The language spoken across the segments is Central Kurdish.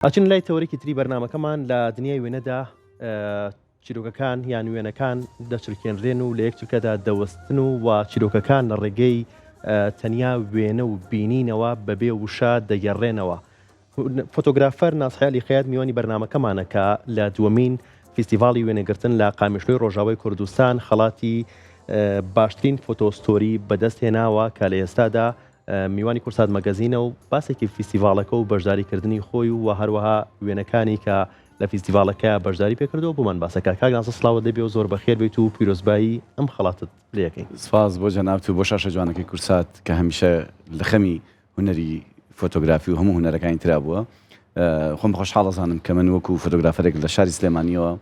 ئەچین لای تەوەرێکی تری بەرنامەکەمان لە دنیای وێنەدا چیرۆکەکان یان وێنەکان دەچرکێنرێن و لە یەک چرکەدا دەوەستن و چیرۆکەکان لە ڕێگەی تەنیا وێنە و بینینەوە بەبێ وشە دەگەڕێنەوە. فۆتۆگرافەر ناسحیالی خەیات میوانی بەرنامەکەمانە کە لە دووەمین فیستیڤاڵی وێنەگرتن لە قامیشلۆی ڕۆژاوای کوردستان خەڵاتی باشترین فۆتۆستۆری بەدەست هێناوە کە لە ئێستادا میوانی کورسات مەگەزینە و باسێکی فیستیڤاڵەکە و بەشداریکردنی خۆی و هەروەها وێنەکانی کە لە فیستیڤاڵەکە بەشداری پێکردەوە بۆمان باسەکە کاگانسە سڵاوە دەبێ و زۆر بەخێر بێت و پیرۆزبایی ئەم خەڵاتت لێ یەکەین. سپاس بۆ جەناب و بۆ شاشە جوانەکەی کورسات کە هەمیشە لە خەمی هونەری فۆتۆگرافی و هەموو هونەرەکانی ترا بووە. خۆم خۆشحاڵ ئەزانم کە من وەکو فۆتۆگرافەرێک لە شاری سلێمانیەوە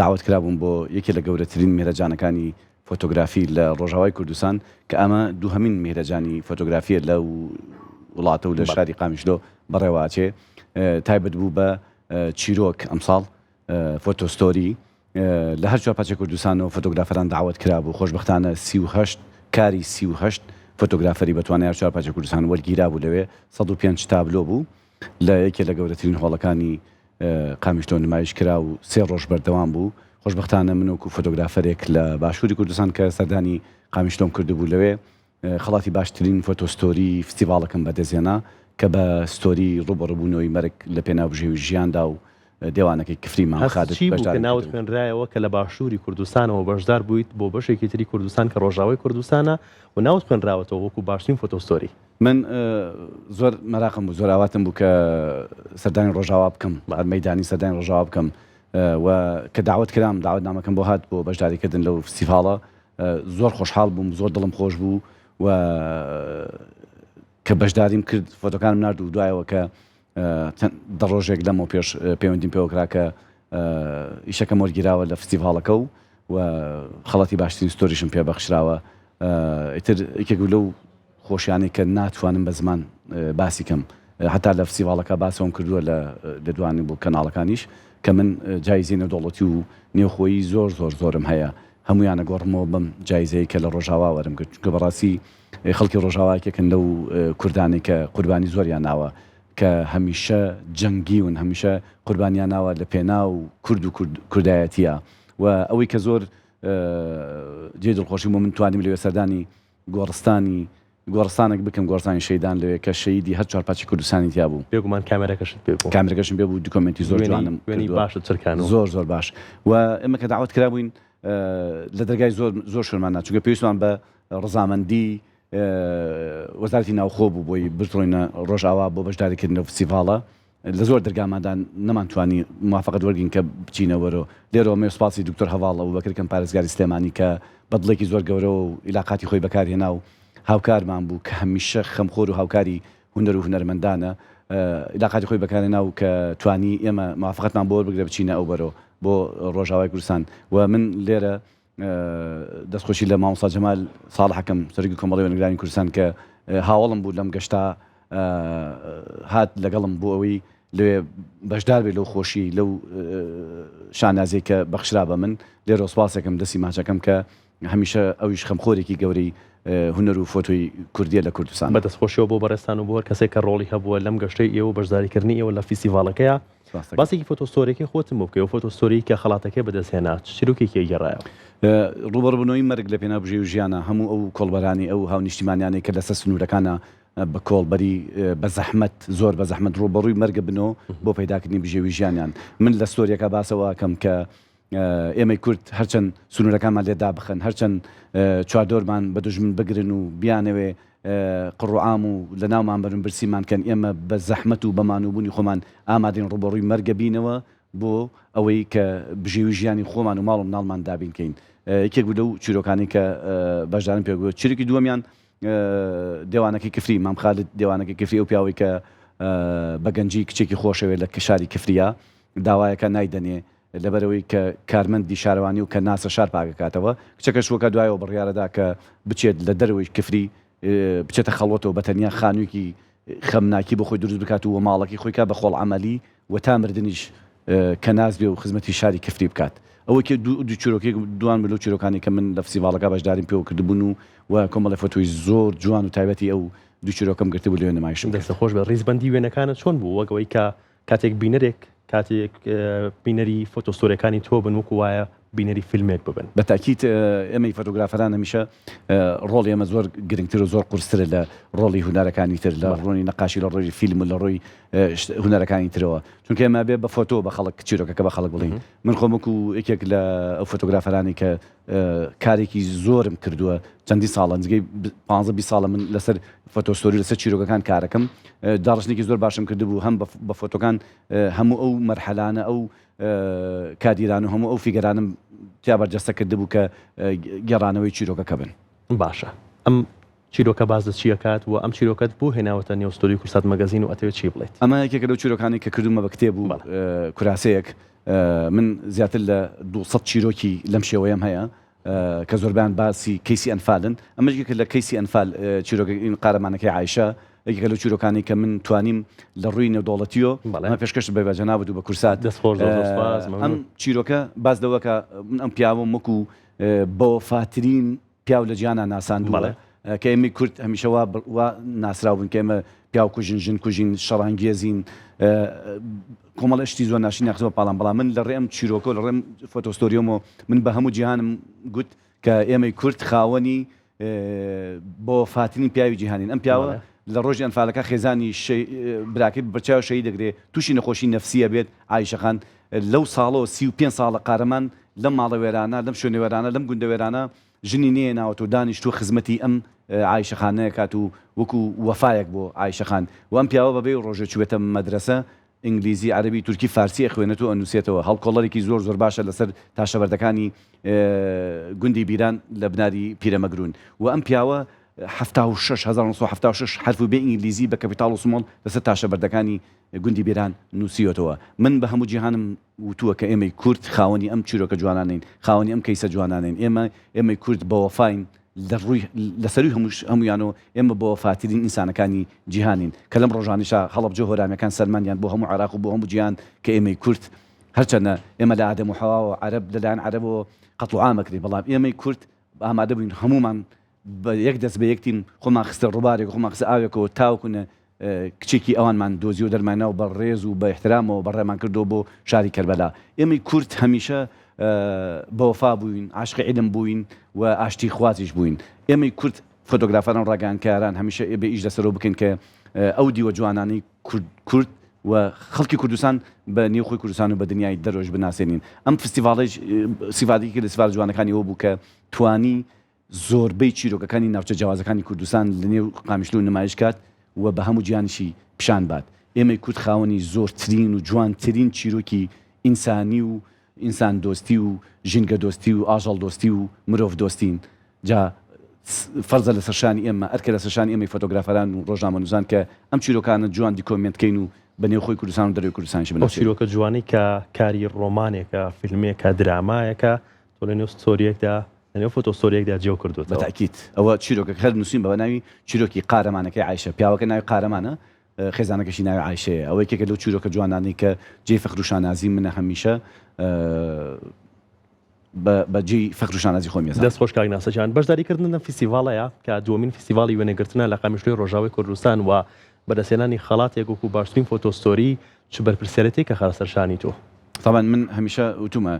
داوت کرابووم بۆ یەکێک لە گەورەترین میهرەجانەکانی فۆتۆگرافی لە ڕۆژاوای کوردستان کە ئەمە دووهەمین میهرەجانی فۆتۆگرافیە لە وڵاتە و لە شاری قامیشلۆ بەڕێواچێ تایبەت بوو بە چیرۆک ئەمساڵ فۆتۆستۆری لە هەر چوارپاچە کوردستانەوە فۆتۆگرافەران داوت کرابوو. خۆشبەختانە 38 کاری 38 فۆتۆگرافەری بەتوانای چوارپاچە کوردستان وەرگیرا بوو لەوێ 105 تابلۆ بوو لە یەکێک لە گەورەترین هۆڵەکانی قامیشلۆ نمایش کرا و 3 ڕۆژ بەردەوام بوو. خۆشبەختانە من وەکو فۆتۆگرافەرێک لە باشووری کوردستان کە سەردانی قامیشلۆم کردبوو لەوێ خەڵاتی باشترین فۆتۆستۆری فستیڤاڵەکەم بەدەستهێنا کە بە ستۆری ڕوبەڕووبوونەوەی مەرگ لە پێناوبژێوی ژیاندا و دێوانەکەی کفریمان ناوت خوێنرایەوە کە لە باشووری کوردستانەوە بەشدار بوویت بۆ بەشێکی تری کوردستان کە ڕۆژاوای کوردستانە و ناوت خوێنراوەتەوە وەکو باشترین فۆتۆستۆری. من زۆر مەراقم بوو، زۆر ئاواتم بوو کە سەردانی ڕۆژاوا بکەم، مەیدانی سەردانی ڕۆژاوا بکەم و کە داوت کرام داوت نامەکەم بۆ هات بۆ بەشداریکردن لەو فستیڤاڵە زۆر خۆشحاڵ بووم، زۆر دڵم خۆش بوو و کە بەشداریم کرد فۆتۆکانم نرد و دوایەوە کە دەڕۆژێک لەمەوە پێش پەیوەندیم پێوەکرا کە ئیشەکەم وەرگیراوە لە فستیڤاڵەکە و خەڵاتی باشترین ستۆریشم پێبەخشراوە. ئیتر یەکێک لەو خۆشیانەی کە ناتوانم بە زمان باسی کەم هەتا لە فستیڤاڵەکە باسەوەم کردووە لە دوانی بۆ کەناڵەکانیش کە من جایزەی نێودەوڵەتی و نێوخۆیی زۆرم هەیە، هەمویانە گۆڕمەوە بم جایزەیە کە لە ڕۆژاوا وەرم کرد چونکە بەڕاستی خەڵکی ڕۆژاوایەکێکن لەو کوردانی کە قوربانی زۆریان ناوە کە هەمیشە جەنگیون، هەمیشە قوربانیان ناوە لە پێنا و کورد و کوردایەتیە و ئەوەی کە زۆر جێ دڵخۆشی بۆ من توانیم لەوێ سەردانی گۆڕستانێک بکەم، گۆڕستانی شەیدان لەوێ کە شەیدی هەر چوارپاچی کوردستانی تیا بوو. بێگومان کامێرەکەشم پێ بوو، دوکۆمنتی زۆر جوانم باشە چرکان زۆر باش و ئێمە کە داوت کرابووین لە دەرگای زۆر شوێنمان چونکە پێویستمان بە ڕزامەندی وەزارەتی ناوخۆ بوو بۆی بتڕۆینە ڕۆژاوا بۆ بەشداریکردنەوە فستیڤاڵە. لە زۆر دەرگامادان نەمانتوانی موافقەت وەرگین کە بچینەوەرەوە. لێرەوە مێ سوپاسی دکتۆر هەواڵە و بەکرکەم پارێزگاری سلێمانی کە بەدڵێکی زۆر گەورە و عیلاقاتی خۆی بەکارهێنا و هاوکارمان بوو کە هەمیشە خەمخۆر و هاوکاری هونەر و هونەرمەندانە، عیلاقاتی خۆی بەکارهێنا و کە توانی ئێمە موافقەتمان بۆ وەربگرە بچینە ئەو بەرەوە بۆ ڕۆژاوای کوردستان. و من لێرە دەستخۆشی لە مامۆستا جەمال ساڵحەکەم سەرۆکی کۆمەڵی وێنەگرانی کوردستان کە هاوڵم بوو لەم گەشتا هات لەگەڵم بۆ ئەوەی لەوێ بەشدار بێت لەو خۆشی لەو شانازەی کە بەخشرا بە من. لێرە سوپاسێکم دەستی ماچەکەم کە هەمیشە ئەویش خەمخۆرێکی گەورەی هونەر و فۆتۆی کوردیە لە کوردستان. بەدەستخۆشیەوە بۆ بەڕێستان و بۆ هەر کەسێک کە ڕۆڵی هەبووە لەم گەشتەی ئێوە بەشداریکردنی ئێوە لە فیستیڤاڵەکەیە. باسێکی فۆتۆستۆریەکەی خۆتم بۆ بکەوە فۆتۆستۆری کە خەڵاتەکەی بەدەستهێنا چیرۆکێکی گەڕایەوە. ڕوبەڕوونەوەی مەرگ لە پێناوبژێوی ژیانە هەموو ئەو کۆڵبەرانی ئەو هاونیشتیمانیانەی کە لەسەر سنوورەکانە بە کۆڵبەری بە زەحمەت زۆر بە زەحمەت ڕوبەڕووی مەرگە بنەوە بۆ پەیداکردنی بژێوی ژیانیان. من لە ستۆریەکە باسەوە کەم کە ئێمەی کورد هەرچەند سنوورەکانمان لێدا بخەن، هەرچەند چواردۆرمان بە دوژمن بگرن و بیانەوێ قڕوعام و لە ناومان بەرن برسیمان کەن، ئێمە بە زەحمەت و بەمانوبوونی خۆمان ئامادەین ڕوبەڕووی مەرگە بینەوە بۆ ئەوەی کە بژێوی ژیانی خۆمان و ماڵ و مناڵمان دابینکەین. یەکێک بوو لەو چیرۆکانی کە بەشدارم پێگوت. چیرۆکی دووەمیان دێوانەکەی کفری، مام خالد دێوانەکەی کفری، ئەو پیاوەی کە بەگەنجی کچێکی خۆشەوێت لە کشاری کفریە داوایەکە نایدەنێ لەبەرەوەی کە کارمەندی شارەوانی و کە ناسە شار پاگەکاتەوە. کچەکە شووەکە دوایەوە بڕیارەدا کە بچێت لە دەروی کفری بچێتە خەڵوەتەوە بە تەنیا خانوویکی خەمناکی بۆ خۆی دروست بکات و ماڵەکەی خۆیکە بە خۆڵ عەمەلی و تا مردنیش کە نازبێ و خزمەتی شاری کفری بکات. ئەوە کە دوو چیرۆکی دوان بلو چیرۆکانی کە من لە فستیڤاڵەکە بەشداریم پێوە کردبوون و کۆمەڵی فۆتۆی زۆر جوان و تایبەتی ئەو دوو چیرۆکەم گرتبوو لێ نمایشم. دەستە خۆش بە ڕیزبەندی وێنەکانت چۆن بوو وەگەوەی کە کاتێک بینەرێک کاتێک بینەری فۆتۆستۆریەکانی تۆ بن وەکو وایە بینەری فیلمێک ببن. بەتاکیت ئێمەی فۆتۆگرافەران هەمیشە ڕۆڵی ئێمە زۆر گرنگتر و زۆر قورسترە لە ڕۆڵی هونەرەکانی تر لە ڕۆنی نەقاشی لە ڕۆژی فیلم و لە ڕۆی هونەرەکانی ترەوە چونکە ئێمە بێ بە فۆتۆ بە خەڵک چیرۆکەکە بە خەڵک بڵین من خۆم وەکو یەکێک لە ئەو فۆتۆگرافەرانی کە کارێکی زۆرم کردووە چەندی ساڵە نزگەی 15-20 ساڵە من لەسەر فۆتۆستۆری لەسەر چیرۆکەکان کارەکەم داڕشتێکی زۆر باشم کردبوو هەم بە فۆتۆکان هەموو ئەو مەرحەلانە ئەو کادیران و هەموو ئەو فیگەرانم تیا بەرجەستە کردبوو کە گەڕانەوەی چیرۆکەکە بن. باشە ئەم چیرۆکە باز لە چیەکات و ئەم چیرۆکەت بوو هێناوەتە نێوستۆری کورسات مەگەزین و ئەتەوێت چی بڵێت؟ ئەمە یەکێکە لەو چیرۆکانی کە کردومە بە کتێب و کوراسەیەک من زیاتر لە 200 چیرۆکی لەم شێوەیەم هەیە کە زۆربیان باسی کەیسی ئەنفالن ئەمەش یەکێک لە کەیسی ئەنفال چیرۆکەی قارەمانەکەی عایشە یەکێکە لەو چیرۆکانی کە من توانیم لە ڕووی نێودەوڵەتیۆ ئەمە پێشکەش بە جەنابەت و بە کورسات ئەم چیرۆکە باز لەوەکە من ئەم پیاوەم وەکو بە وەفاترین پیاو لە جیانە ناساندووە کە ئێمەی کورد هەمیشە وا ناسراون کە ئێمە پیاو کوژین ژن کوژین شەڕانگێزین کۆمەڵ شتی زۆر ناشی ناخستەوە پاڵان بەڵام من لە ڕێم چیرۆکە لە ڕێم فۆتۆستۆریۆمەوە من بە هەموو جیهانم گوت کە ئێمەی کورد خاوەنی بۆ وەفاترین پیاوی جیهانین ئەم پیاوە لە ڕۆژی ئەنفالەکە خێزانی براکەی بەرچاو شەهید دەگرێت تووشی نەخۆشی نەفسیە بێت عایشەخان لەو ساڵەوە 35 ساڵە قارەمان لەم ماڵە وێرانە لەم شوێنە وێرانە لەم گوندە وێرانە ژنی نێناوەت و دانیشتووە خزمەتی ئەم عایشەخانەیە کات و وەکو وەفایەک بۆ عایشەخان و ئەم پیاوە بەبێ ڕۆژە چوێتە مەدرسە ئینگلیزی عەربی تورکی فارسی خوێنێت و ئەنووسێتەوە هەڵکۆڵەرێکی زۆر زۆر باشە لەسەر تاشەبەردەکانی گوندی بیران لە بناری پیرەمەگرون و ئەم پیاوە 1976 حرف و بێ ئینگلیزی بە کەپیتاڵ و سمۆڵ لەسەر تاشەبەردەکانی گوندی بیران نووسیوەتەوە من بە هەموو جیهانم وتووە کە ئێمەی کورد خاوەنی ئەم چیرۆکە جوانانین خاوەنی ئەم کەیسە جوانانین ئێمەی کورد بە وەفاین لەسەروی هەمویانەوە ئێمە بە وەفاترین ئینسانەکانی جیهانین کە لەم ڕۆژانیشا هەڵەبجە هۆرامەکان سەرمانیان بۆ هەموو عێراق و بۆ هەموو جیهان کە ئێمەی کورد هەرچەندە ئێمە لە ئادەم و حەوا و عەرەب لەلایەن عەرەبەوە قەت و عامەکری بەڵام ئێمەی کورد ئامادە بووین هەمومان بە یەک دەست بە یەکتیم خۆمان خستە ڕووبارێک خۆمان خستە ئاوێکەوە تاوکونە کچێکی ئەوانمان دۆزی و دەرمانەوە بە ڕێز و بە احترامەوە بەڕێمان کردو بۆ شاری کەربەلا ئێمەی کورد هەمیشە بە وەفا بووین عاشقی عیلم بووین و ئاشتی خوازیش بووین ئێمەی کورد فۆتۆگرافەران ڕاگەیاندکاران هەمیشە بێ ئیش لەسەرەوە بکەین کە ئەو دیوە جوانانی کورد و خەڵکی کوردستان بە نێوخۆی کوردستان و بە دنیای دەرۆژ بناسێنین ئەم فستیڤاڵەی سیفاتێکی لە سیفات جوانەکانی ئەوە بوو کە توانی زۆربەی چیرۆکەکانی ناوچە جیاوازەکانی کوردستان لە نێو قامیشلو نمایش کات و بە هەموو گیانیشی پیشان بات ئێمەی کورد خاوەنی زۆرترین و جوانترین چیرۆکی ئینسانی و ئینسان دۆستی و ژینگە دۆستی و ئاژەڵ دۆستی و مرۆڤ دۆستین جا فەرزە لە سەرشانی ئێمە ئەرکە لە سەرشانی ئێمەی فۆتۆگرافەران و ڕۆژنامەنووسان کە ئەم چیرۆکانە جوان دیکۆمنتکەین و بە نێوخۆی کوردستان و دەروی کوردستانیش بن چیرۆکە جوانی کە کاری ڕۆمانێکە فیلمێکە درامایەکە تۆ لە نێو ستۆریەکدا لەنێو فۆتۆستۆریەکدا جێو کردووە بەتاکید ئەوە چیرۆکە هەر نووسین بەوە ناوی چیرۆکی قارەمانەکەی عایشە پیاوەکە ناوی قارەمانە خێزانەکەشی ناوی عایشەیە ئەوە یەکێکە لەو چیرۆکە جوانانەی کە جێی فەخر و شانازی منە هەمیشە بەجێی فەخر و شانازی خۆم دەست خۆش کاک ناسەجان بەشداریکردن لەم فیستیڤاڵەیە کە دووەمین فیستیڤاڵی وێنەگرتنە لە قامیشلۆی ڕۆژاوای کوردستان و بەدەستهێنانی خەڵاتێک وەکو باشترین فۆتۆستۆری چ بەرپرسیارەتێک کە خەرە سەرشانی تۆ طبعا من هەمیشە وتومە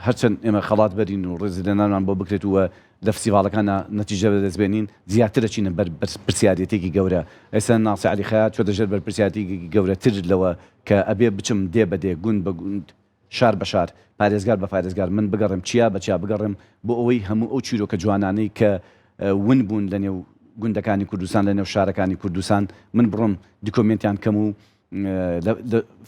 هەرچەند ئێمە خەڵات بەرین و ڕێزی لەنانمان بۆ بکرێت وە لە فستیڤاڵەکانە نەتیجە بەدەستبێنین زیاتر دەچینە بەرپرسیارەتێکی گەورە ئێستا ناسی عەلی خەیات چۆ دەژێت بەرپرسیارەتێکی گەورەتر لەوە کە ئەبێ بچم دێ بەدێ گوند بە گوند شار بە شار پارێزگار بە پارێزگار من بگەڕم چیا بە چیا بگەڕم بۆ ئەوەی هەموو ئەو چیرۆکە جوانانەی کە ون بوون لە نێو گوندەکانی کوردستان لە نێو شارەکانی کوردستان من بڕۆم دیکۆمنتیان کەم و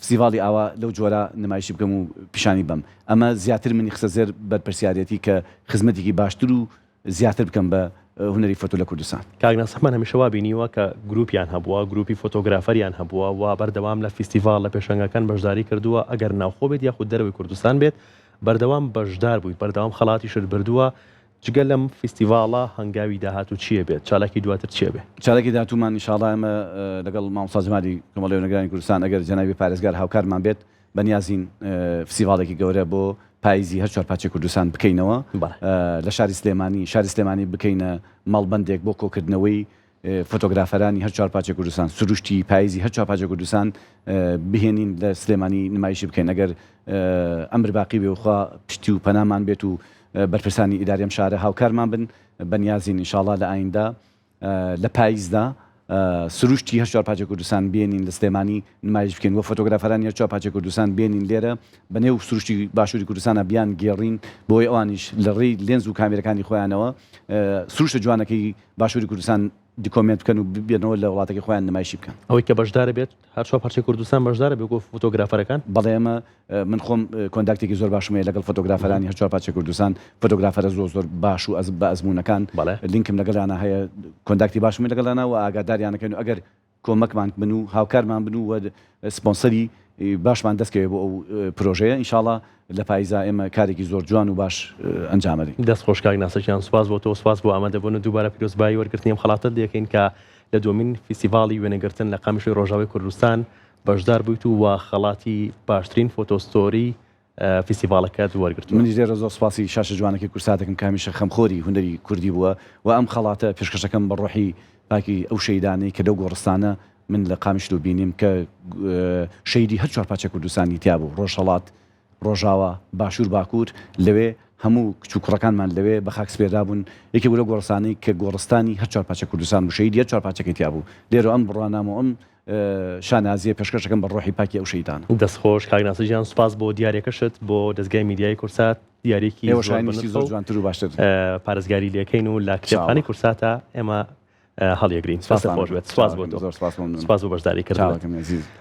فستیڤاڵی ئاوا لەو جۆرە نمایشی بکەم و پیشانی بم ئەمە زیاتر منی خستە زێر بەرپرسیارەتی کە خزمەتێکی باشتر و زیاتر بکەم بە هونەری فۆتۆ لە کوردستان کاک ناسەحمان هەمیشەوا بینیوە کە گروپیان هەبووە گروپی فۆتۆگرافەریان هەبووە و بەردەوام لە فستیڤاڵ لە پێشەنگەکان بەشداری کردووە ئەگەر ناوخۆ بێت یاخود دەرەوەی کوردستان بێت بەردەوام بەشدار بوویت بەردەوام خەڵاتی شت بردووە جگە لەم فستیڤاڵە هەنگاوی داهات و چییە بێت چالاکی دواتر چیە بێت چالاکی داهاتوومان ئینشاڵڵا ئێمە لەگەڵ مامۆستا جەمالی کۆمەڵی وێنەگرانی کوردستان ئەگەر جەنابی پارێزگار هاوکارمان بێت بەنیازین فستیڤاڵێکی گەورە بۆ پاییزی هەر چوار پاچی کوردستان بکەینەوە لە شاری سلێمانی بکەینە ماڵبەندێک بۆ کۆکردنەوەی فۆتۆگرافەرانی هەر چوارپاچە کوردستان سروشتی پاییزی هەر چوارپاچە کوردستان بهێنین لە سلێمانی نمایشی بکەین ئەگەر ئەمر باقی بێوخوا پشتی و پەنامان بێت و بەرپرسانی ئیدارەم شارە هاوکارمان بن بەنیازین ئینشاڵڵا لە ئایندا لە پاییزدا سروشتی هەر چوارپاچە کوردستان بێنین لە سلێمانی نمایش بکەین و فۆتۆگرافەرانی هەر چوارپاچە کوردستان بێنین لێرە بەنێو سروشتی باشووری کوردستانە بیان گێڕین بۆی ئەوانیش لە ڕێی لێنز و کامێرەکانی خۆیانەوە سروشتە جوانەکەی باشووری کوردستان دیکۆمنت بکەن و ببێنەوە لە وڵاتەکەی خۆیان نمایشی بکەن ئەوەی کە بەشدارە بێت هەر چوارپاچەی کوردستان بەشدارە بێت بۆ فۆتۆگرافەرەکان بەڵێ ئێمە من خۆم کۆنتاکتێکی زۆر باشمەیە لەگەڵ فۆتۆگرافەرانی هەر چوارپاچە کوردستان فۆتۆگرافەرە زۆر باش و بە ئەزمونونەکان لینکم لەگەڵیانە هەیە کۆنتاکتی باشمە لەگەڵانە و ئاگاداریانەکەن و ئەگەر کۆمەکمان بن و هاوکارمان بن و سپۆنسەری باشمان دەستکەوێت بۆ ئەو پرۆژەیە ئینشاڵڵا لە پاییزا ئێمە کارێکی زۆر جوان و باش ئەنجامەری دەست خۆشکاری ناسەکیان سوپاس بۆ تۆ سوپاس بۆ ئامادەبوون و دووبارە پیرۆزبایی وەرگرتنی ئەم خەڵاتە دەکەین کە لە دومین فیستیڤاڵی وێنەگرتن لە قامشی ڕۆژاوی کوردستان بەشدار بوویت و خەڵاتی باشترین فۆتۆستۆری فیستیڤاڵەکەت وەرگرت منی لێرە زۆر سپاسی شاشە جوانەکەی کورساتێکم کامیشە خەمخۆری هونەری کوردی بووە و ئەم خەڵاتە پێشکەشەکەم بە ڕۆحی باکی ئەو شەیدانەی کە لەو گۆڕستانە من لە قامیشت و بینیم کە شەیدی هەر چوارپاچە کوردستانی تیا بوو ڕۆژهەڵات ڕۆژاوە باشوور باکوور لەوێ هەموو کچووکڕەکانمان لەوێ بە خاکسپێدا بوون یەکێ بوو لە گۆڕستانی کە گۆڕستانی هەر چوارپاچە کوردستان بوو شەیدی هەر چوارپاچەکەی تیا بوو لێرە ئەم بڕوانامە ئەم شانازیە پێشکەشەکەم بە ڕۆحی پاکی ئەو شەیدانە دەستخۆش کاگناسەجیان سوپاس بۆ دیارێکەشت بۆ دەستگای میدیای کورسات دیارێکی زۆر جوانتر و باشتر پارێزگاری لەکەین و لە کتێبخانەی کورساتە ئێمە هەڵیەگرین سپاس خۆش بێت سپاس بۆ تۆ سپاس بۆ بەشداریکردنەوە